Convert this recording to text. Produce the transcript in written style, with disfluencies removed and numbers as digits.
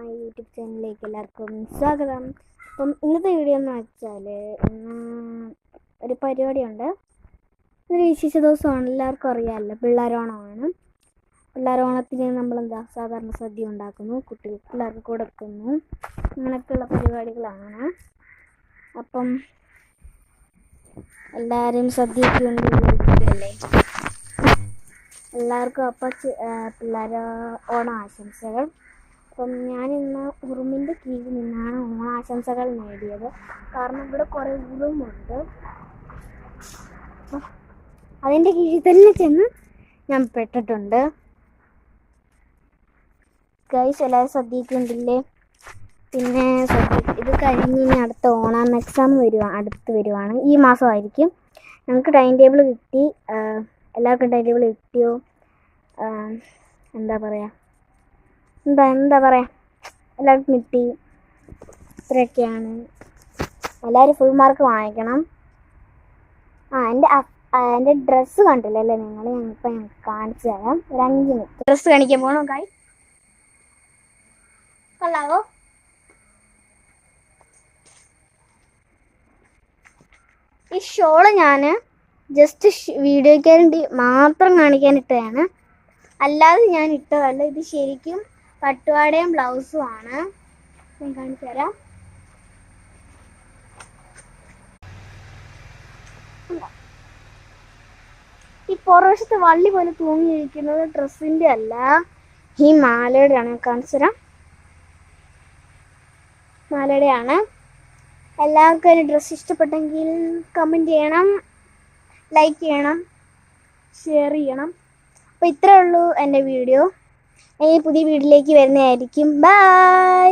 My YouTube ചാനലിലേക്ക് എല്ലാവർക്കും സ്വാഗതം. അപ്പം ഇന്നത്തെ വീഡിയോ എന്ന് വെച്ചാൽ ഒരു പരിപാടിയുണ്ട്. ഒരു വിശേഷ ദിവസമാണ്, എല്ലാവർക്കും അറിയാമല്ലോ, പിള്ളേരോണമാണ്. പിള്ളേരോണത്തിന് നമ്മളെന്താ സാധാരണ സദ്യ ഉണ്ടാക്കുന്നു, പിള്ളേർക്ക് കൊടുക്കുന്നു, അങ്ങനെയൊക്കെയുള്ള പരിപാടികളാണ്. അപ്പം എല്ലാവരും സദ്യയ്ക്ക് വേണ്ടി വിളിക്കുകയല്ലേ. എല്ലാവർക്കും അപ്പം പിള്ളേർ ഓണം ആശംസകൾ. അപ്പം ഞാനിന്ന് ഉറുമിൻ്റെ കീഴിൽ നിന്നാണ് ഓണാശംസകൾ നേടിയത്. കാരണം ഇവിടെ കുറേ ഉറുമുണ്ട്. അതിൻ്റെ കീഴിൽ തന്നെ ചെന്ന് ഞാൻ പെട്ടിട്ടുണ്ട്. ഗൈസ്, എല്ലാവരും സദ്യക്കുണ്ടില്ലേ. പിന്നെ ഇത് കഴിഞ്ഞ് ഇനി അടുത്ത ഓണം എക്സാം അടുത്ത് വരുവാണ്. ഈ മാസമായിരിക്കും. ഞങ്ങൾക്ക് ടൈം ടേബിൾ കിട്ടി. എല്ലാവർക്കും ടൈം ടേബിൾ കിട്ടിയോ? എന്താ പറയുക എല്ലാവർക്കും കിട്ടി. ഇത്രയൊക്കെയാണ്. എല്ലാവരും ഫുൾ മാർക്ക് വാങ്ങിക്കണം. എൻ്റെ ഡ്രസ്സ് കണ്ടില്ലല്ലേ നിങ്ങൾ? ഞങ്ങൾക്ക് കാണിച്ചു തരാം. ഒരു 5 മിനിറ്റ് ഡ്രസ്സ് കാണിക്കാൻ പോകണം. കായ് കൊള്ളാവോ? ഈ ഷോള് ഞാൻ ജസ്റ്റ് വീഡിയോയ്ക്ക് വേണ്ടി മാത്രം കാണിക്കാനിട്ടതാണ്, അല്ലാതെ ഞാൻ ഇട്ടതല്ല. ഇത് ശരിക്കും പട്ടുപാടയും ബ്ലൗസും ആണ്. ഞാൻ കാണിച്ചു തരാം. ഈ പുറവശത്ത് വള്ളി പോലെ തൂങ്ങിയിരിക്കുന്നത് ഡ്രസ്സിൻ്റെ അല്ല, ഈ മാലയുടെ ആണ്. കാണിച്ചു തരാം. മാലയുടെ ആണ്. എല്ലാവർക്കും ഒരു ഡ്രസ്സ് ഇഷ്ടപ്പെട്ടെങ്കിൽ കമൻറ്റ് ചെയ്യണം, ലൈക്ക് ചെയ്യണം, ഷെയർ ചെയ്യണം. അപ്പോൾ ഇത്രയേ ഉള്ളൂ എൻ്റെ വീഡിയോ. ഇനി പുതിയ വീഡിയോയിലേക്ക് വരുന്നതായിരിക്കും. ബൈ.